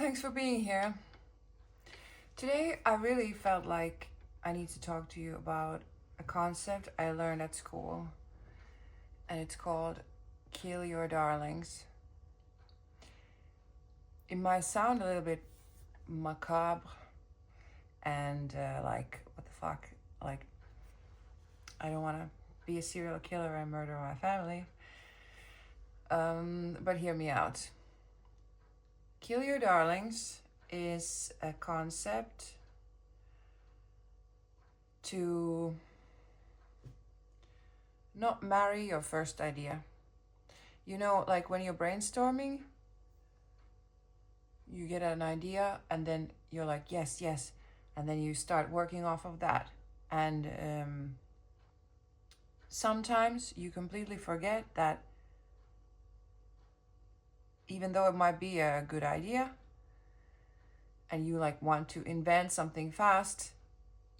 Thanks for being here. Today, I really felt like I need to talk to you about a concept I learned at school, and it's called Kill Your Darlings. It might sound a little bit macabre and like, what the fuck? Like, I don't want to be a serial killer and murder my family. But hear me out. Kill Your Darlings is a concept to not marry your first idea. You know, like when you're brainstorming, you get an idea and then you're like, yes, yes. And then you start working off of that. And sometimes you completely forget that even though it might be a good idea and you like want to invent something fast,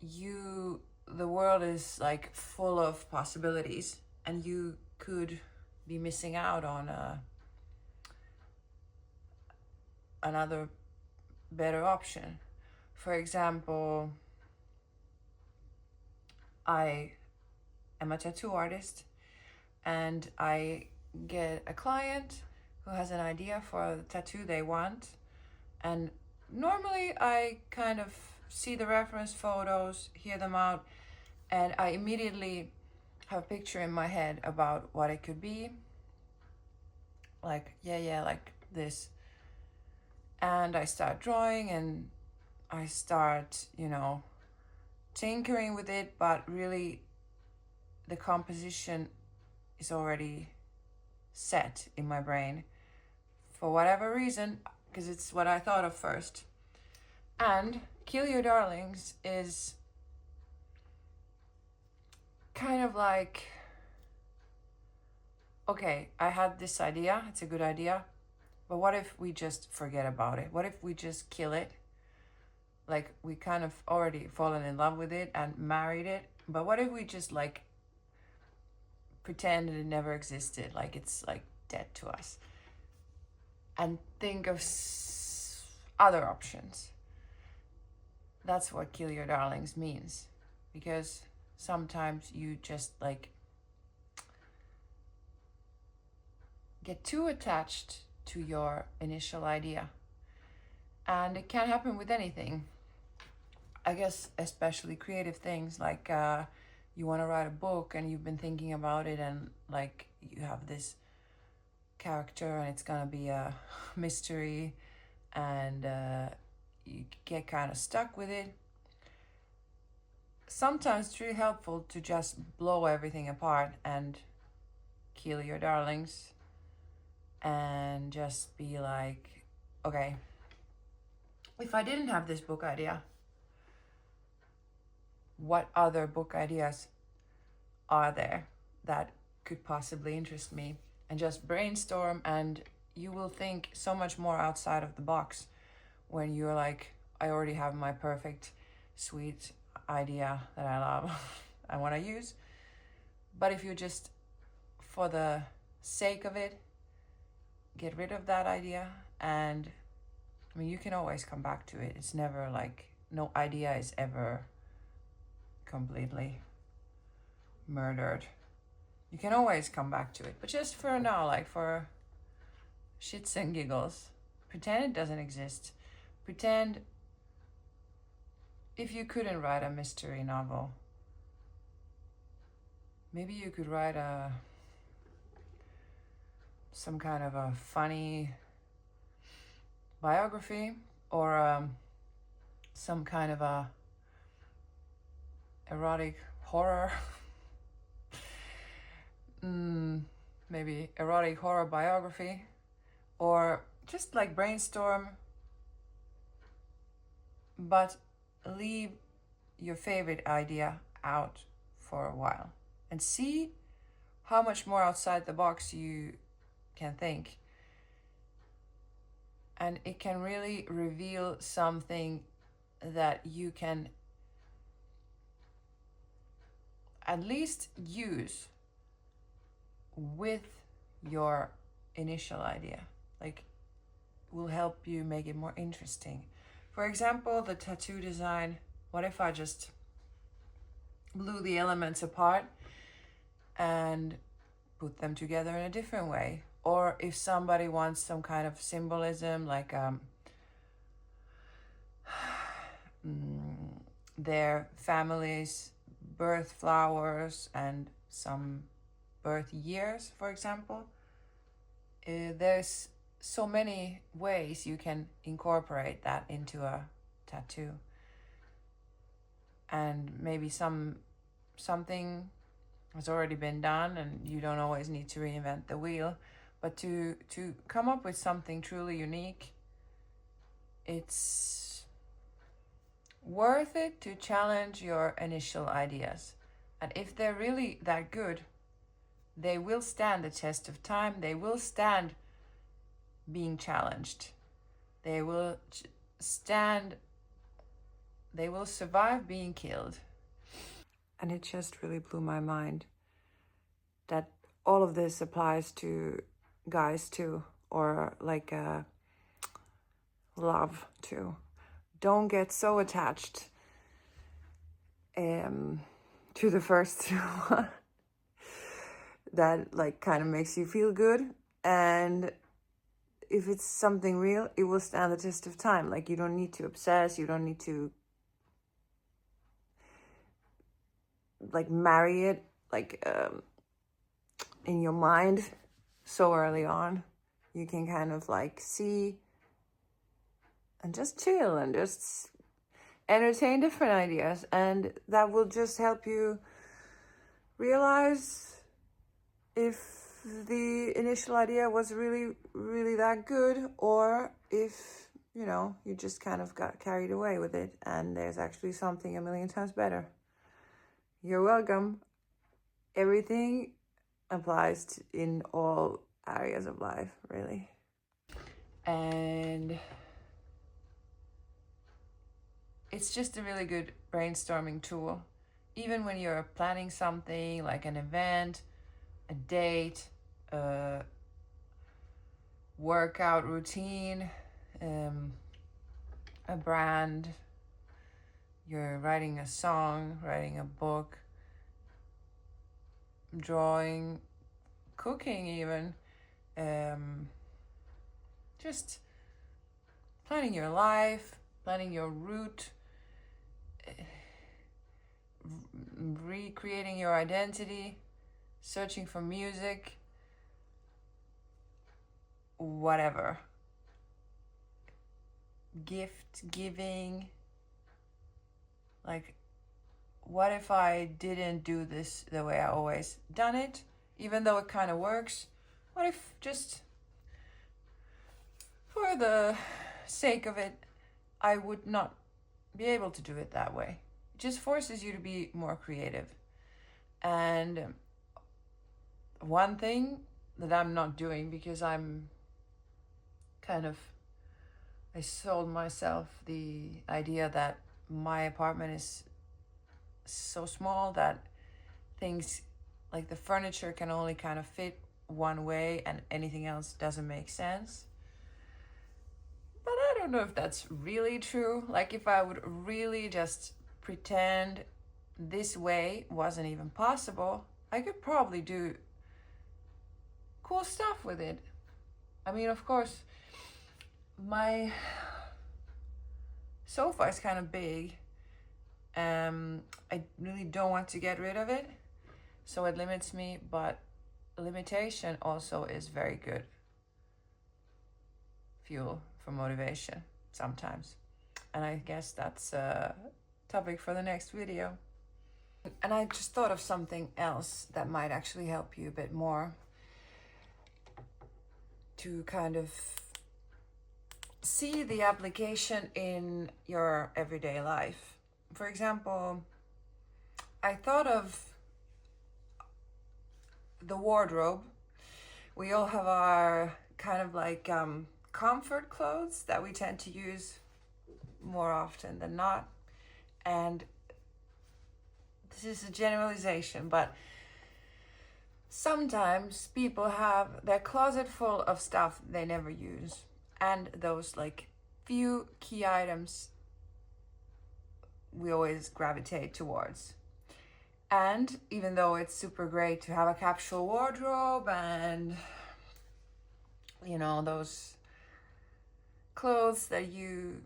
the world is like full of possibilities and you could be missing out on another better option. For example, I am a tattoo artist and I get a client who has an idea for the tattoo they want, and normally I kind of see the reference photos, hear them out, and I immediately have a picture in my head about what it could be. Like, yeah, like this. And I start drawing and I start, tinkering with it, but really the composition is already set in my brain for whatever reason, because it's what I thought of first. And Kill Your Darlings is kind of like, okay, I had this idea, it's a good idea, but what if we just forget about it? What if we just kill it? Like, we kind of already fallen in love with it and married it, but what if we just like pretend it never existed, like it's like dead to us, and think of other options? That's what Kill Your Darlings means, because sometimes you just like get too attached to your initial idea, and it can happen with anything. I guess especially creative things, like you want to write a book and you've been thinking about it, and like you have this character and it's gonna be a mystery, and you get kind of stuck with it. Sometimes it's really helpful to just blow everything apart and kill your darlings and just be like, okay, if I didn't have this book idea, what other book ideas are there that could possibly interest me? And just brainstorm, and you will think so much more outside of the box when you're like, I already have my perfect sweet idea that I love I want to use. But if you just, for the sake of it, get rid of that idea, and I mean, you can always come back to it. It's never like, no idea is ever completely murdered. You can always come back to it, but just for now, like for shits and giggles, pretend it doesn't exist. Pretend if you couldn't write a mystery novel, maybe you could write some kind of a funny biography, or some kind of a erotic horror. Maybe erotic horror biography, or just like brainstorm, but leave your favorite idea out for a while and see how much more outside the box you can think. And it can really reveal something that you can at least use with your initial idea. Like, will help you make it more interesting. For example, the tattoo design, what if I just blew the elements apart and put them together in a different way? Or if somebody wants some kind of symbolism, like their family's birth flowers and some birth years, for example, there's so many ways you can incorporate that into a tattoo. And maybe something has already been done and you don't always need to reinvent the wheel, but to come up with something truly unique, it's worth it to challenge your initial ideas. And if they're really that good, they will stand the test of time. They will stand being challenged. They will survive being killed. And it just really blew my mind that all of this applies to guys too, or like love too. Don't get so attached to the first one that like kind of makes you feel good. And if it's something real, it will stand the test of time. Like, you don't need to obsess, you don't need to like marry it like in your mind so early on. You can kind of like see and just chill and just entertain different ideas, and that will just help you realize if the initial idea was really, really that good, or if, you know, you just kind of got carried away with it and there's actually something a million times better. You're welcome. Everything applies in all areas of life, really. And it's just a really good brainstorming tool. Even when you're planning something like an event, a date, a workout routine, a brand, you're writing a song, writing a book, drawing, cooking even, just planning your life, planning your route, recreating your identity, searching for music, whatever. Gift giving. Like, what if I didn't do this the way I always done it, even though it kind of works? What if just for the sake of it, I would not be able to do it that way? It just forces you to be more creative. And one thing that I'm not doing, because I'm kind of, I sold myself the idea that my apartment is so small that things like the furniture can only kind of fit one way and anything else doesn't make sense. But I don't know if that's really true. Like, if I would really just pretend this way wasn't even possible, I could probably do cool stuff with it. I mean, of course, my sofa is kind of big. I really don't want to get rid of it, so it limits me, but limitation also is very good fuel for motivation sometimes. And I guess that's a topic for the next video. And I just thought of something else that might actually help you a bit more to kind of see the application in your everyday life. For example, I thought of the wardrobe. We all have our kind of like comfort clothes that we tend to use more often than not. And this is a generalization, but sometimes people have their closet full of stuff they never use. and those like few key items we always gravitate towards. And even though it's super great to have a capsule wardrobe and, you know, those clothes that you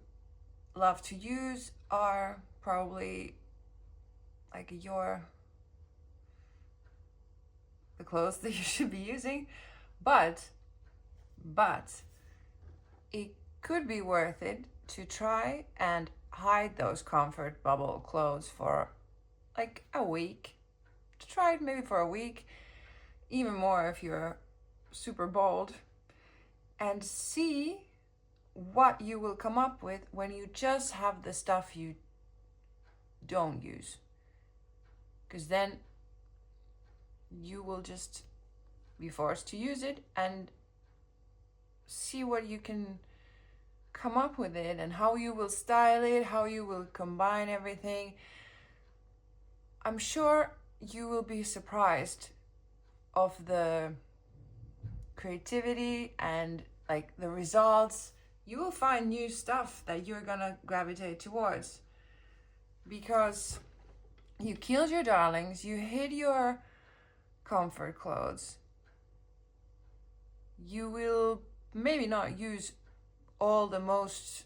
love to use are probably like the clothes that you should be using, but it could be worth it to try and hide those comfort bubble clothes for like a week. To try it maybe for a week, even more if you're super bold, and see what you will come up with when you just have the stuff you don't use. Because then you will just be forced to use it and see what you can come up with it and how you will style it, how you will combine everything. I'm sure you will be surprised of the creativity and like the results. You will find new stuff that you're gonna gravitate towards because you killed your darlings, you hid your comfort clothes. You will maybe not use all the most,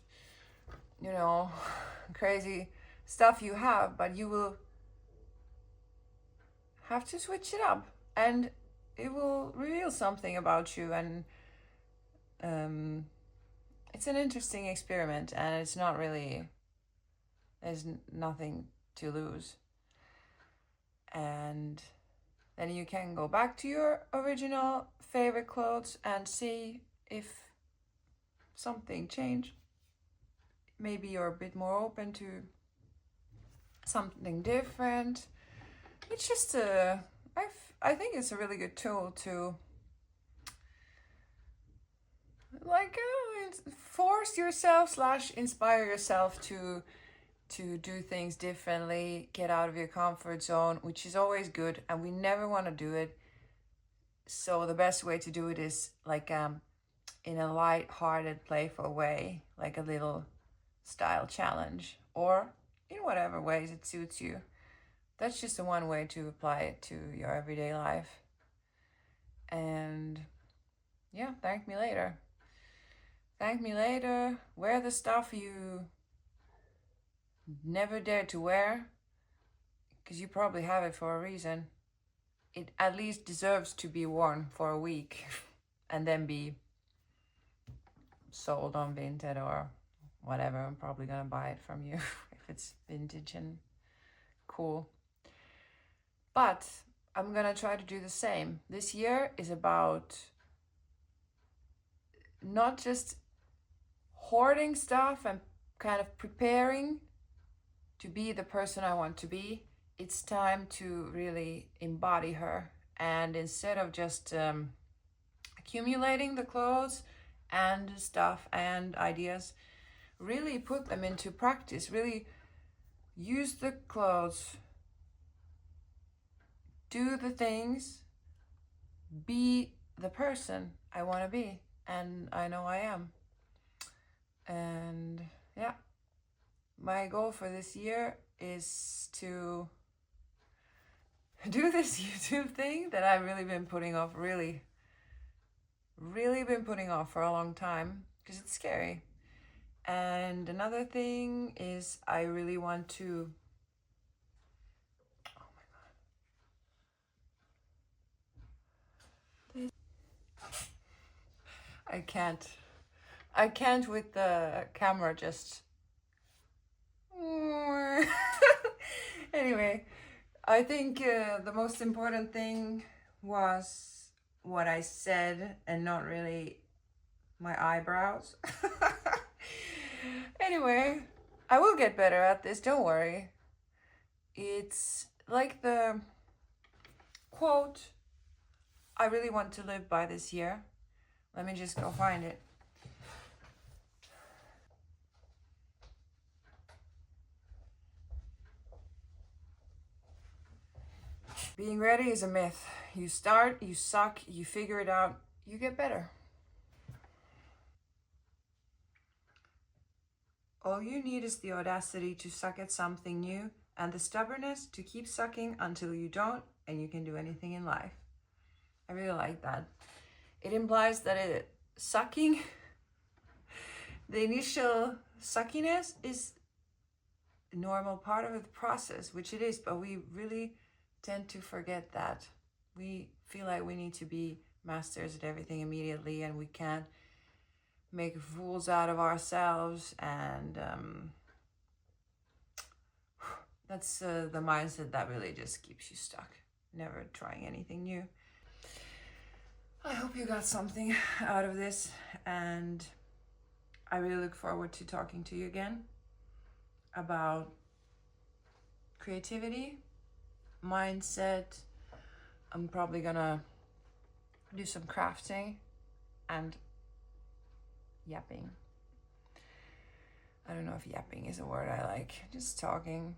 you know, crazy stuff you have, but you will have to switch it up and it will reveal something about you. And it's an interesting experiment, and it's not really, there's nothing to lose. And then you can go back to your original favorite clothes and see if something changed. Maybe you're a bit more open to something different. It's just I think it's a really good tool to like force yourself / inspire yourself to do things differently, get out of your comfort zone, which is always good, and we never want to do it. So the best way to do it is like in a light-hearted, playful way, like a little style challenge, or in whatever ways it suits you. That's just the one way to apply it to your everyday life. And yeah, thank me later. Thank me later. Wear the stuff you never dared to wear, because you probably have it for a reason. It at least deserves to be worn for a week and then be sold on Vinted or whatever. I'm probably gonna buy it from you if it's vintage and cool. But I'm gonna try to do the same. This year is about not just hoarding stuff and kind of preparing to be the person I want to be. It's time to really embody her. And instead of just accumulating the clothes and stuff and ideas, really put them into practice. Really use the clothes, do the things, be the person I want to be. And I know I am. And yeah, my goal for this year is to do this YouTube thing that I've really been putting off, really been putting off for a long time, because it's scary. And another thing is I really want to, oh my God. I can't with the camera just. Anyway, I think the most important thing was what I said and not really my eyebrows. Anyway, I will get better at this, don't worry. It's like the quote I really want to live by this year. Let me just go find it. Being ready is a myth. You start, you suck, you figure it out, you get better. All you need is the audacity to suck at something new and the stubbornness to keep sucking until you don't, and you can do anything in life. I really like that. It implies that sucking, the initial suckiness is a normal part of the process, which it is, but we really tend to forget that. We feel like we need to be masters at everything immediately, and we can't make fools out of ourselves, and that's the mindset that really just keeps you stuck, never trying anything new. I hope you got something out of this, and I really look forward to talking to you again about creativity, mindset. I'm probably gonna do some crafting and yapping. I don't know if yapping is a word I like. Just talking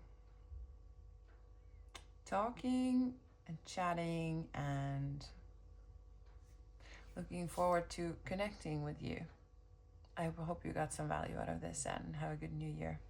and chatting, and looking forward to connecting with you. I hope you got some value out of this, and have a good new year.